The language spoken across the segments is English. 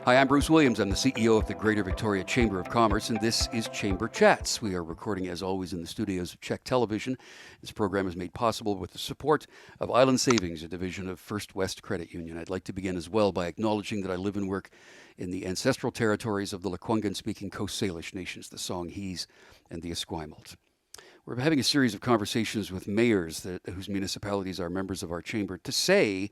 Hi, I'm Bruce Williams. I'm the CEO of the Greater Victoria Chamber of Commerce, and this is Chamber Chats. We are recording, as always, in the studios of Czech Television. This program is made possible with the support of Island Savings, a division of First West Credit Union. I'd like to begin as well by acknowledging that I live and work in the ancestral territories of the Lekwungen-speaking Coast Salish nations, the Songhees and the Esquimalt. We're having a series of conversations with mayors whose municipalities are members of our chamber. To say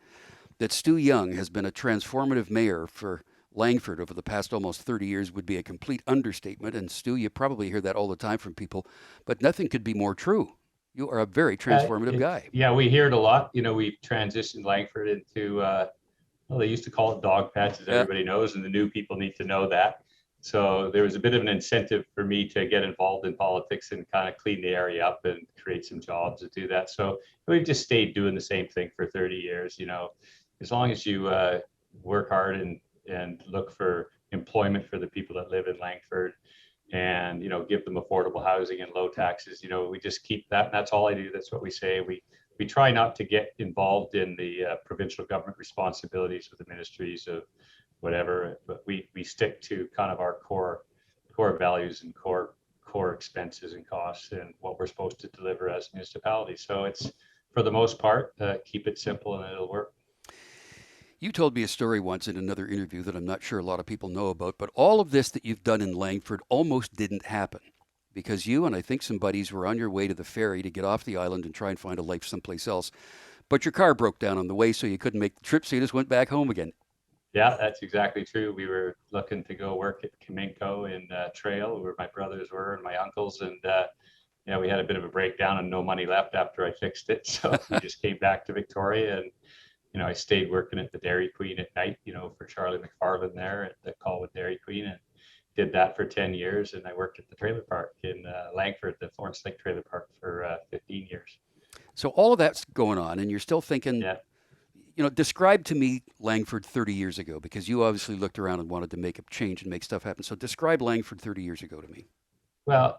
that Stu Young has been a transformative mayor for Langford over the past almost 30 years would be a complete understatement. And Stu, you probably hear that all the time from people, but nothing could be more true. You are a very transformative guy. Yeah, we hear it a lot. We've transitioned Langford into, well, they used to call it dog patch, as everybody knows, and the new people need to know that. So there was a bit of an incentive for me to get involved in politics and kind of clean the area up and create some jobs to do that. So we've just stayed doing the same thing for 30 years. As long as you work hard and look for employment for the people that live in Langford and, give them affordable housing and low taxes, we just keep that. And that's all I do. That's what we say. We try not to get involved in the provincial government responsibilities with the ministries of whatever, but we stick to kind of our core values and core expenses and costs and what we're supposed to deliver as municipalities. So it's, for the most part, keep it simple and it'll work. You told me a story once in another interview that I'm not sure a lot of people know about, but all of this that you've done in Langford almost didn't happen because you and I think some buddies were on your way to the ferry to get off the island and try and find a life someplace else. But your car broke down on the way, so you couldn't make the trip, so you just went back home again. Yeah, that's exactly true. We were looking to go work at Kaminko in Trail, where my brothers were and my uncles, and we had a bit of a breakdown and no money left after I fixed it. So we just came back to Victoria and I stayed working at the Dairy Queen at night, for Charlie McFarlane there at the Colwood Dairy Queen, and did that for 10 years. And I worked at the trailer park in Langford, the Florence Lake Trailer Park, for 15 years. So all of that's going on, and you're still thinking, describe to me Langford 30 years ago, because you obviously looked around and wanted to make a change and make stuff happen. So describe Langford 30 years ago to me. Well,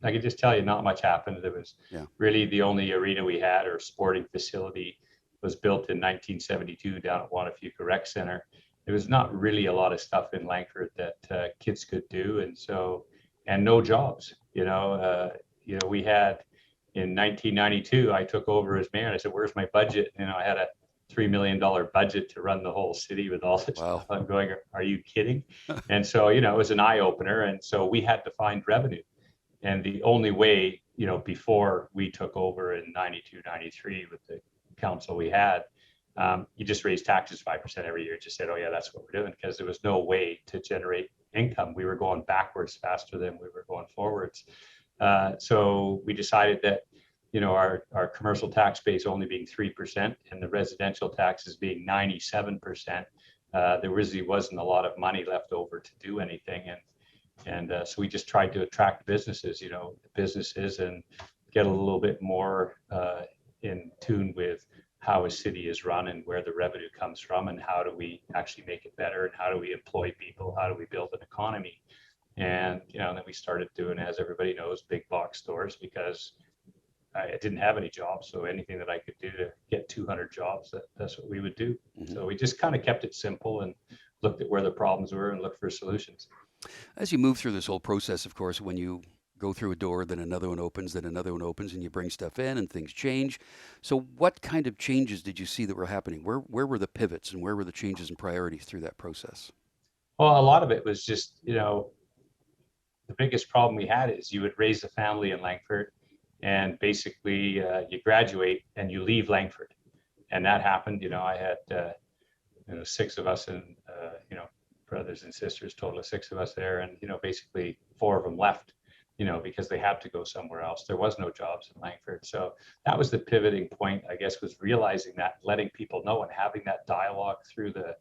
I can just tell you not much happened. There was really the only arena we had, or sporting facility, was built in 1972 down at Wanafuka Rec Center. There was not really a lot of stuff in Langford that kids could do, and no jobs. We had in 1992. I took over as mayor, and I said, "Where's my budget?" I had a $3 million budget to run the whole city with all this stuff. I'm going, "Are you kidding?" And so it was an eye opener, and so we had to find revenue, and the only way, before we took over in 92, 93 with the council we had, you just raised taxes 5% every year. Just said, "Oh yeah, that's what we're doing," because there was no way to generate income. We were going backwards faster than we were going forwards. So we decided that, our commercial tax base only being 3% and the residential taxes being 97%, there really wasn't a lot of money left over to do anything. And so we just tried to attract businesses, and get a little bit more in tune with how a city is run and where the revenue comes from, and how do we actually make it better, and how do we employ people, how do we build an economy. And then we started doing, as everybody knows, big box stores, because I didn't have any jobs, so anything that I could do to get 200 jobs, that's what we would do. Mm-hmm. So we just kind of kept it simple and looked at where the problems were and looked for solutions. As you move through this whole process, of course, when you go through a door, then another one opens, and you bring stuff in and things change. So what kind of changes did you see that were happening? Where were the pivots and where were the changes and priorities through that process? Well, a lot of it was just, the biggest problem we had is you would raise a family in Langford, and basically you graduate and you leave Langford. And that happened. I had 6 of us, and brothers and sisters, total of 6 of us there, and basically 4 of them left, because they had to go somewhere else. There was no jobs in Langford. So that was the pivoting point, I guess, was realizing that, letting people know, and having that dialogue through the,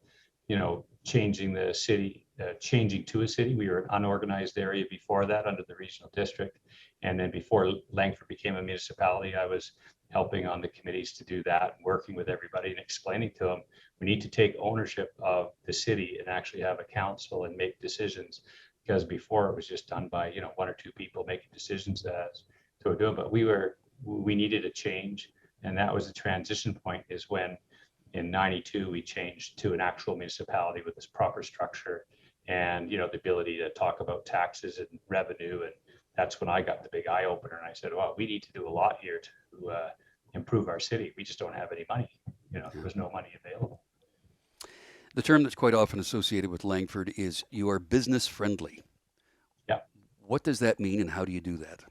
changing the city, changing to a city. We were an unorganized area before that, under the regional district. And then before Langford became a municipality, I was helping on the committees to do that, working with everybody and explaining to them, we need to take ownership of the city and actually have a council and make decisions. Because before it was just done by 1 or 2 people making decisions as to what we're doing. But we needed a change, and that was the transition point, is when in 92, we changed to an actual municipality with this proper structure and, the ability to talk about taxes and revenue. And that's when I got the big eye opener. And I said, well, we need to do a lot here to improve our city. We just don't have any money. There was no money available. The term that's quite often associated with Langford is you are business friendly. Yeah. What does that mean, and how do you do that?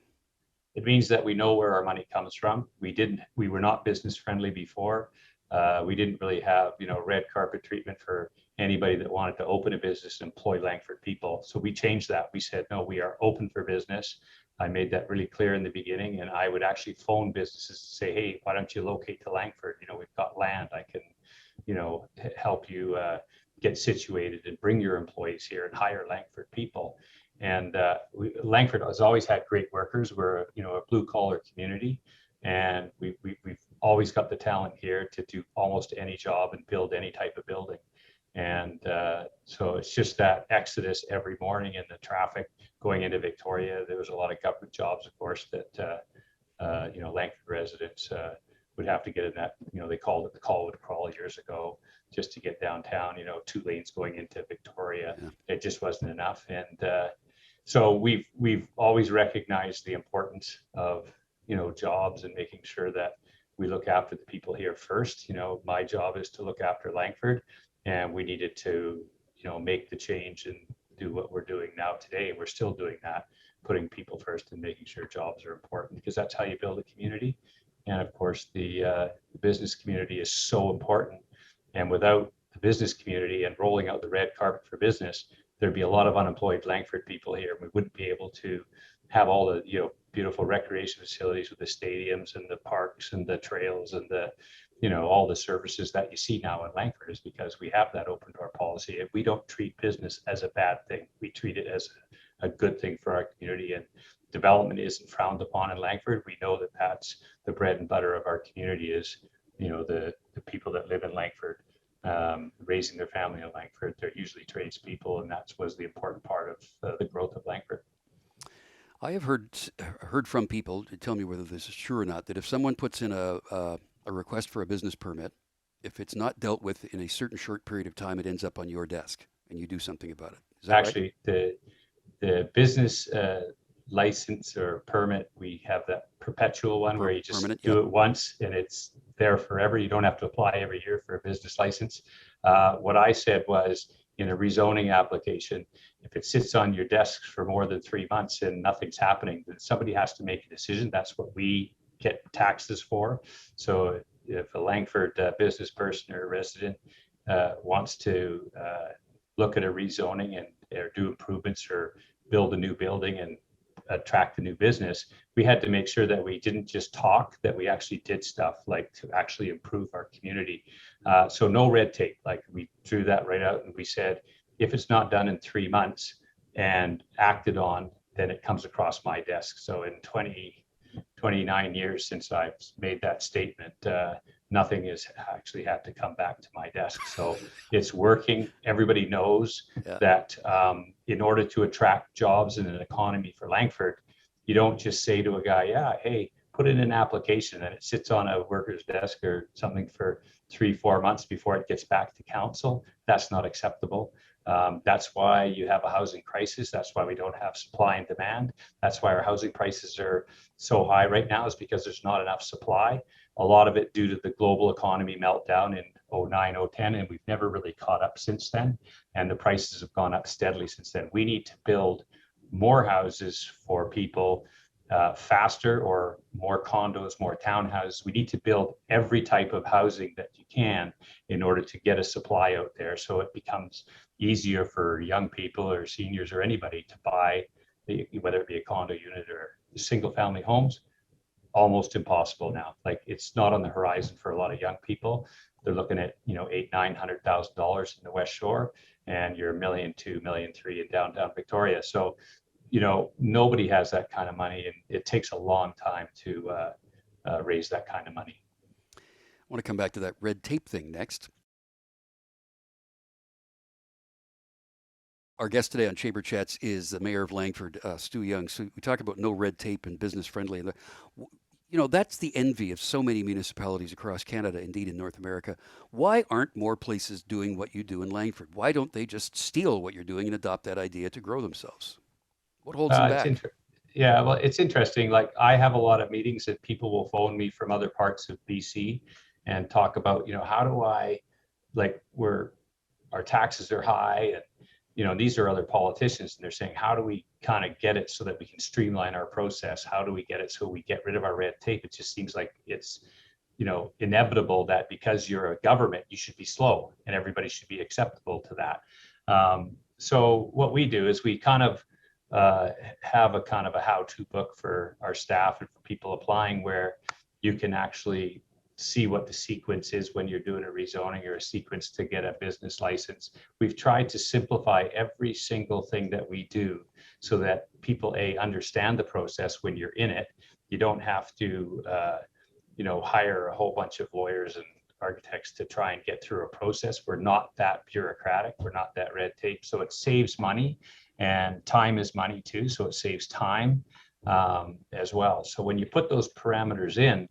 It means that we know where our money comes from. We were not business friendly before. We didn't really have, red carpet treatment for anybody that wanted to open a business and employ Langford people. So we changed that. We said, no, we are open for business. I made that really clear in the beginning, and I would actually phone businesses to say, hey, why don't you locate to Langford? We've got land. I can, help you get situated and bring your employees here and hire Langford people. And Langford has always had great workers. We're a blue collar community, and we've always got the talent here to do almost any job and build any type of building. And so it's just that exodus every morning in the traffic going into Victoria. There was a lot of government jobs, of course, that Langford residents would have to get in that. They called it the Colwood Crawl years ago, just to get downtown. 2 lanes going into Victoria. Yeah. It just wasn't enough, and so we've always recognized the importance of jobs and making sure that we look after the people here first. My job is to look after Langford, and we needed to make the change and do what we're doing now today. We're still doing that, putting people first and making sure jobs are important, because that's how you build a community. And of course, the business community is so important. And without the business community and rolling out the red carpet for business, there'd be a lot of unemployed Langford people here. We wouldn't be able to have all the beautiful recreation facilities with the stadiums and the parks and the trails and the all the services that you see now in Langford, is because we have that open door policy. And we don't treat business as a bad thing. We treat it as a good thing for our community. And development isn't frowned upon in Langford. We know that that's the bread and butter of our community, is the people that live in Langford, raising their family in Langford. They're usually tradespeople, and that was the important part of the growth of Langford. I have heard from people, tell me whether this is true or not, that if someone puts in a request for a business permit, if it's not dealt with in a certain short period of time, it ends up on your desk and you do something about it. Is that actually right? The business license or permit, we have that perpetual one where you just do it once and it's there forever. You don't have to apply every year for a business license. What I said was, in a rezoning application, if it sits on your desk for more than 3 months and nothing's happening, then somebody has to make a decision. That's what we get taxes for. So if a Langford business person or resident wants to look at a rezoning and or do improvements or build a new building and attract a new business, we had to make sure that we didn't just talk, that we actually did stuff like to actually improve our community. So no red tape. Like, we drew that right out and we said, if it's not done in 3 months and acted on, then it comes across my desk. So in 29 years since I've made that statement, nothing has actually had to come back to my desk. So it's working. Everybody knows that in order to attract jobs in an economy for Langford, you don't just say to a guy, yeah, hey, put in an application, and it sits on a worker's desk or something for 3-4 months before it gets back to council. That's not acceptable. That's why you have a housing crisis. That's why we don't have supply and demand. That's why our housing prices are so high right now, is because there's not enough supply. A lot of it due to the global economy meltdown in 09, 010, and we've never really caught up since then. And the prices have gone up steadily since then. We need to build more houses for people faster, or more condos, more townhouses. We need to build every type of housing that you can in order to get a supply out there, so it becomes easier for young people or seniors or anybody to buy, whether it be a condo unit or single family homes. Almost impossible now. Like, it's not on the horizon for a lot of young people. They're looking at $800,000-$900,000 in the West Shore, and you're $1 million, $2 million, $3 million in downtown Victoria. So nobody has that kind of money, and it takes a long time to raise that kind of money. I want to come back to that red tape thing next. Our guest today on Chamber Chats is the Mayor of Langford, Stu Young. So we talk about no red tape and business friendly. You know, that's the envy of so many municipalities across Canada, indeed in North America. Why aren't more places doing what you do in Langford? Why don't they just steal what you're doing and adopt that idea to grow themselves? What holds them It's back? yeah, well, it's interesting. Like I have a lot of meetings that people will phone me from other parts of BC and talk about, how do I, like, where our taxes are high, and these are other politicians, and they're saying, how do we kind of get it so that we can streamline our process? How do we get it so we get rid of our red tape? It just seems like it's inevitable that because you're a government, you should be slow and everybody should be acceptable to that. So what we do is we kind of uh, have a kind of a how-to book for our staff and for people applying, where you can actually see what the sequence is when you're doing a rezoning or a sequence to get a business license. We've tried to simplify every single thing that we do so that people understand the process when you're in it. You don't have to hire a whole bunch of lawyers and architects to try and get through a process. We're not that bureaucratic. We're not that red tape. So it saves money, and time is money too. So it saves time as well. So when you put those parameters in,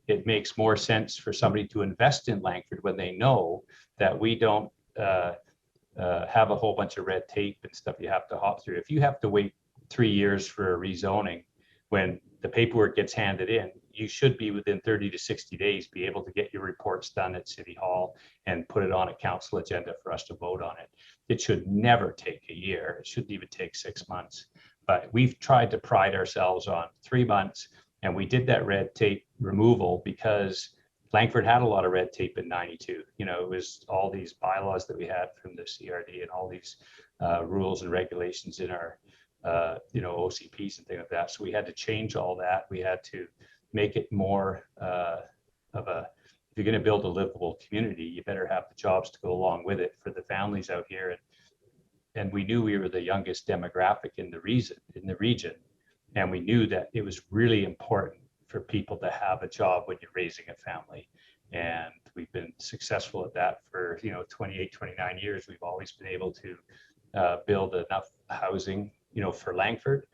it makes more sense for somebody to invest in Langford when they know that we don't have a whole bunch of red tape and stuff you have to hop through. If you have to wait 3 years for a rezoning, when the paperwork gets handed in, you should be within 30 to 60 days be able to get your reports done at City Hall and put it on a council agenda for us to vote on it. It should never take a year. It shouldn't even take 6 months. But we've tried to pride ourselves on 3 months, and we did that red tape removal because Langford had a lot of red tape in '92. It was all these bylaws that we had from the CRD and all these rules and regulations in our, OCPs and things like that. So we had to change all that. We had to make it more of a, if you're going to build a livable community, you better have the jobs to go along with it for the families out here. And we knew we were the youngest demographic in the region, and we knew that it was really important for people to have a job when you're raising a family. And we've been successful at that for 28, 29 years. We've always been able to build enough housing for Langford,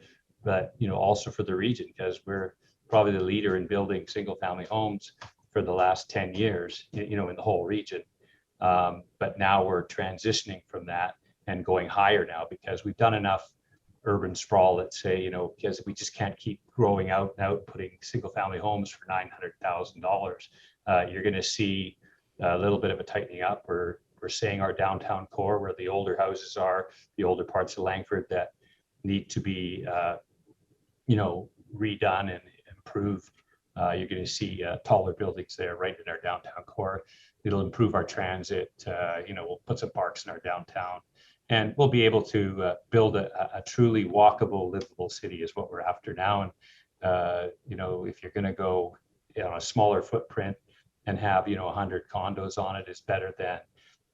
but also for the region, because we're probably the leader in building single family homes for the last 10 years in the whole region. But now we're transitioning from that and going higher now, because we've done enough urban sprawl, let's say, because we just can't keep growing out and out, putting single family homes for $900,000. You're going to see a little bit of a tightening up. We're saying our downtown core, where the older houses are, the older parts of Langford that need to be, redone and improved. You're going to see taller buildings there right in our downtown core. It'll improve our transit. We'll put some parks in our downtown, and we'll be able to build a truly walkable, livable city is what we're after now. And if you're going to go on a smaller footprint and have 100 condos on it, is better than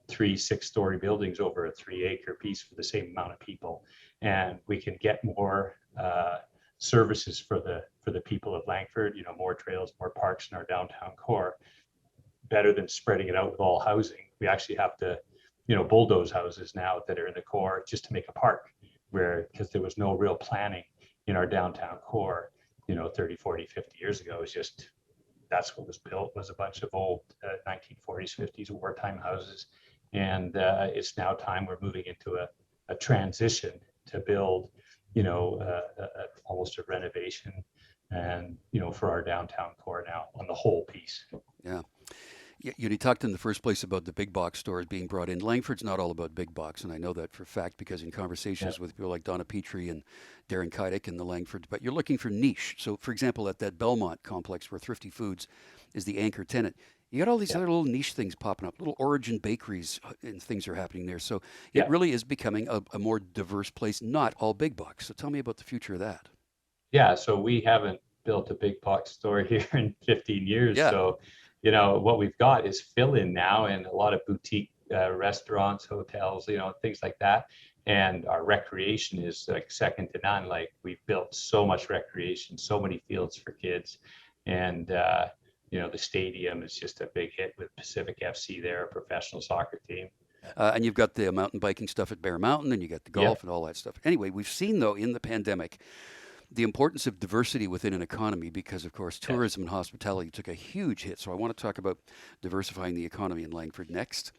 3 6-story buildings over a 3-acre piece for the same amount of people. And we can get more services for the people of Langford, more trails, more parks in our downtown core, better than spreading it out with all housing. We actually have to bulldoze houses now that are in the core just to make a park, because there was no real planning in our downtown core 30, 40, 50 years ago. It was just, that's what was built, was a bunch of old 1940s, 50s wartime houses. And it's now time we're moving into a transition to build almost a renovation, and for our downtown core now on the whole piece. Yeah. You talked in the first place about the big box stores being brought in. Langford's not all about big box, and I know that for a fact because in conversations with people like Donna Petrie and Darren Kydick in the Langford, but you're looking for niche. So, for example, at that Belmont complex where Thrifty Foods is the anchor tenant, you got all these Yeah. other little niche things popping up, little origin bakeries and things are happening there. So it Yeah. really is becoming a more diverse place, not all big box. So tell me about the future of that. Yeah. So we haven't built a big box store here in 15 years. Yeah. So, what we've got is fill in now, and a lot of boutique restaurants, hotels, things like that. And our recreation is like second to none. Like, we've built so much recreation, so many fields for kids. And, the stadium is just a big hit with Pacific FC there, a professional soccer team. And you've got the mountain biking stuff at Bear Mountain, and you got the Yeah. golf and all that stuff. Anyway, we've seen though in the pandemic the importance of diversity within an economy because, of course, Yes. tourism and hospitality took a huge hit. So I want to talk about diversifying the economy in Langford next.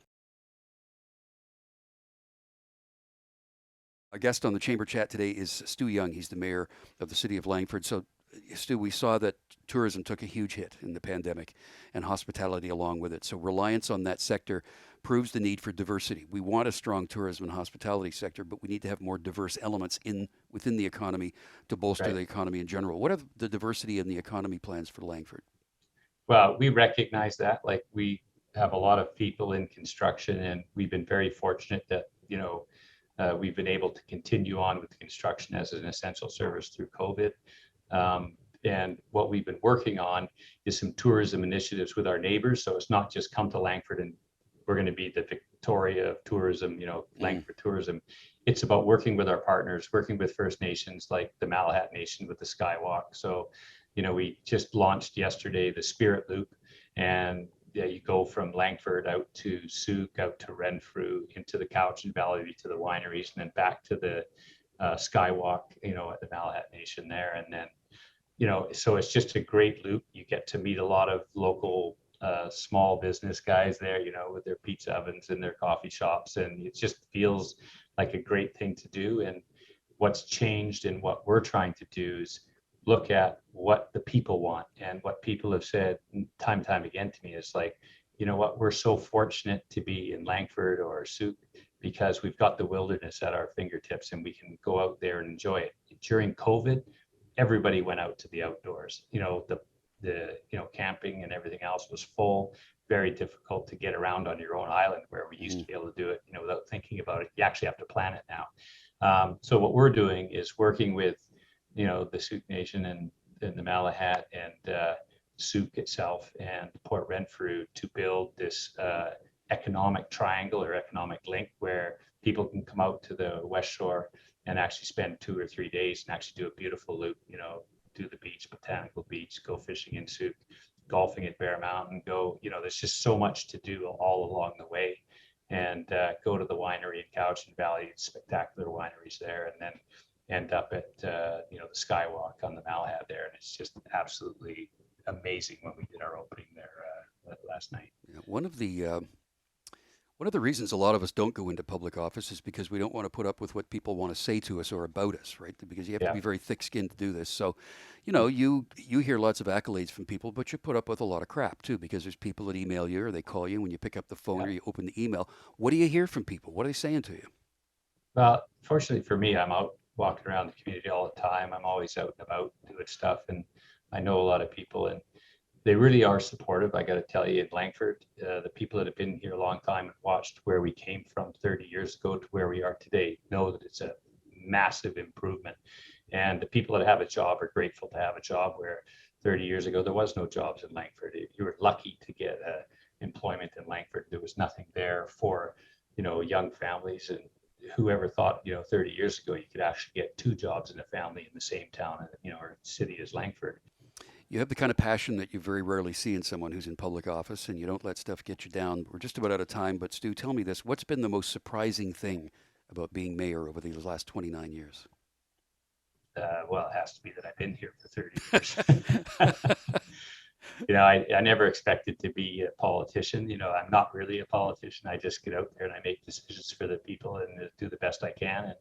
Our guest on the Chamber Chat today is Stu Young. He's the mayor of the City of Langford. So, Stu, we saw that tourism took a huge hit in the pandemic and hospitality along with it. So, reliance on that sector proves the need for diversity. We want a strong tourism and hospitality sector, but we need to have more diverse elements within the economy to bolster Right. the economy in general. What are the diversity in the economy plans for Langford? Well, we recognize that. Like, we have a lot of people in construction, and we've been very fortunate that, we've been able to continue on with construction as an essential service through COVID. And what we've been working on is some tourism initiatives with our neighbors. So it's not just come to Langford and we're going to be the Victoria of tourism, Langford tourism. It's about working with our partners, working with First Nations like the Malahat Nation with the Skywalk. So, we just launched yesterday the Spirit Loop, and yeah, you go from Langford out to Souk, out to Renfrew, into the Cowichan Valley, to the wineries, and then back to the Skywalk, at the Malahat Nation there. And then, so it's just a great loop. You get to meet a lot of local small business guys there, with their pizza ovens and their coffee shops. And it just feels like a great thing to do. And what's changed and what we're trying to do is look at what the people want. And what people have said time and time again to me is like, you know what, we're so fortunate to be in Langford or Souk because we've got the wilderness at our fingertips and we can go out there and enjoy it. During COVID, everybody went out to the outdoors. The camping and everything else was full, very difficult to get around on your own island where we used to be able to do it, without thinking about it. You actually have to plan it now. So what we're doing is working with, the Souk Nation and the Malahat and Souk itself and Port Renfrew to build this economic triangle or economic link where people can come out to the West Shore and actually spend 2 or 3 days and actually do a beautiful loop, do the beach, Botanical Beach, go fishing in Souk, golfing at Bear Mountain, there's just so much to do all along the way. And go to the winery in Cowichan Valley, spectacular wineries there, and then end up at the Skywalk on the Malahat there, and it's just absolutely amazing when we did our opening there last night. Yeah, one of the reasons a lot of us don't go into public office is because we don't want to put up with what people want to say to us or about us, right? Because you have to Yeah, be very thick-skinned to do this. So, you hear lots of accolades from people, but you put up with a lot of crap too, because there's people that email you or they call you when you pick up the phone yeah. or you open the email. What do you hear from people? What are they saying to you? Well, fortunately for me, I'm out walking around the community all the time. I'm always out and about doing stuff, and I know a lot of people, and they really are supportive. I got to tell you, in Langford, the people that have been here a long time and watched where we came from 30 years ago to where we are today know that it's a massive improvement. And the people that have a job are grateful to have a job where 30 years ago there was no jobs in Langford. You were lucky to get employment in Langford. There was nothing there for, young families, and whoever thought, 30 years ago you could actually get 2 jobs in a family in the same town, or city as Langford. You have the kind of passion that you very rarely see in someone who's in public office, and you don't let stuff get you down. We're just about out of time, but Stu, tell me this. What's been the most surprising thing about being mayor over these last 29 years? Well, it has to be that I've been here for 30 years. I never expected to be a politician. I'm not really a politician. I just get out there and I make decisions for the people and do the best I can. And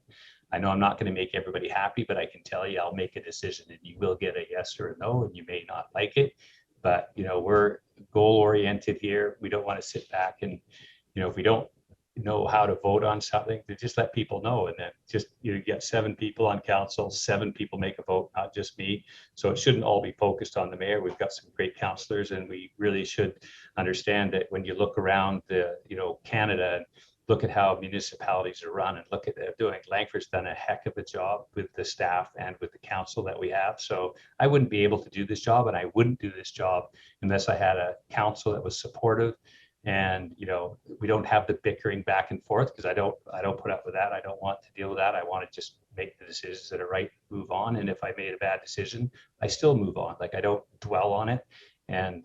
I know I'm not going to make everybody happy, but I can tell you I'll make a decision and you will get a yes or a no, and you may not like it. But, we're goal oriented here. We don't want to sit back and, if we don't know how to vote on something, to just let people know. And then just, you get 7 people on council, 7 people make a vote, not just me. So it shouldn't all be focused on the mayor. We've got some great councillors, and we really should understand that when you look around the, Canada, and look at how municipalities are run and look at they're doing. Langford's done a heck of a job with the staff and with the council that we have. So I wouldn't be able to do this job, and I wouldn't do this job unless I had a council that was supportive. And we don't have the bickering back and forth, because I don't put up with that. I don't want to deal with that. I want to just make the decisions that are right, move on. And if I made a bad decision, I still move on. Like, I don't dwell on it and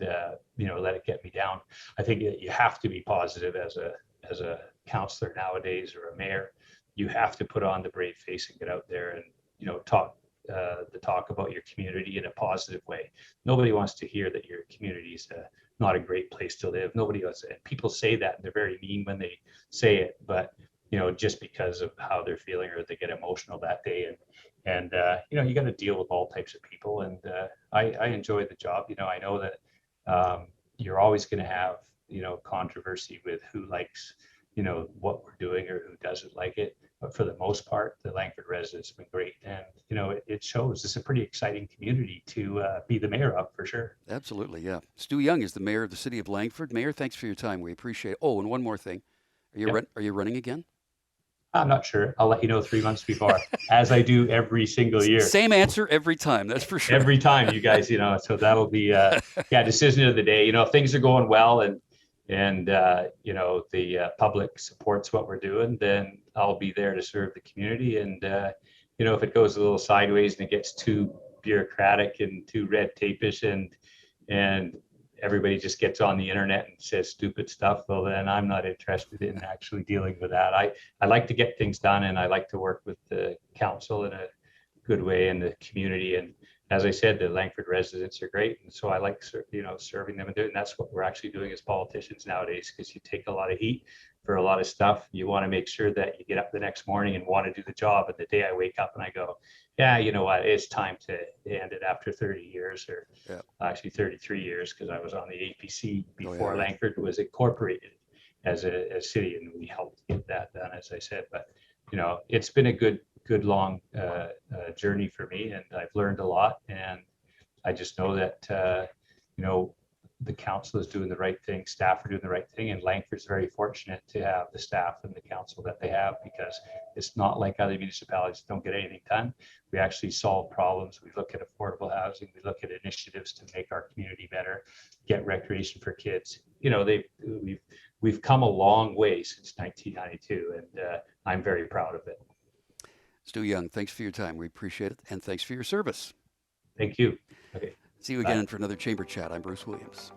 let it get me down. I think that you have to be positive as a counselor nowadays, or a mayor. You have to put on the brave face and get out there and talk the talk about your community in a positive way. Nobody wants to hear that your community is not a great place to live. Nobody wants, and people say that, and they're very mean when they say it, but just because of how they're feeling, or they get emotional that day, and you got to deal with all types of people, and I enjoy the job. I know that you're always going to have controversy with who likes what we're doing or who doesn't like it. But for the most part, the Langford residents have been great, and it shows. It's a pretty exciting community to be the mayor of, for sure. Absolutely, yeah. Stu Young is the mayor of the City of Langford. Mayor, thanks for your time. We appreciate it. Oh, and one more thing. Yep. Are you running again? I'm not sure. I'll let you know 3 months before, as I do every single year. Same answer every time, that's for sure. Every time, you guys, so that'll be, decision of the day. If things are going well, and the public supports what we're doing, then I'll be there to serve the community. And if it goes a little sideways and it gets too bureaucratic and too red tapish, and everybody just gets on the internet and says stupid stuff, well, then I'm not interested in actually dealing with that. I like to get things done, and I like to work with the council in a good way in the community. And as I said, the Langford residents are great, and so I like serving them and doing. And that's what we're actually doing as politicians nowadays, because you take a lot of heat for a lot of stuff. You want to make sure that you get up the next morning and want to do the job. And the day I wake up and I go, yeah, you know what, it's time to end it after 30 years, or actually 33 years, because I was on the APC before Langford was incorporated as a city, and we helped get that done, as I said. But it's been a good long journey for me, and I've learned a lot, and I just know that the council is doing the right thing, staff are doing the right thing, and Langford's very fortunate to have the staff and the council that they have, because it's not like other municipalities don't get anything done. We actually solve problems. We look at affordable housing, we look at initiatives to make our community better, get recreation for kids. We've come a long way since 1992, and I'm very proud of it. Stu Young, thanks for your time. We appreciate it, and thanks for your service. Thank you. Okay. See you again for another Chamber Chat. I'm Bruce Williams.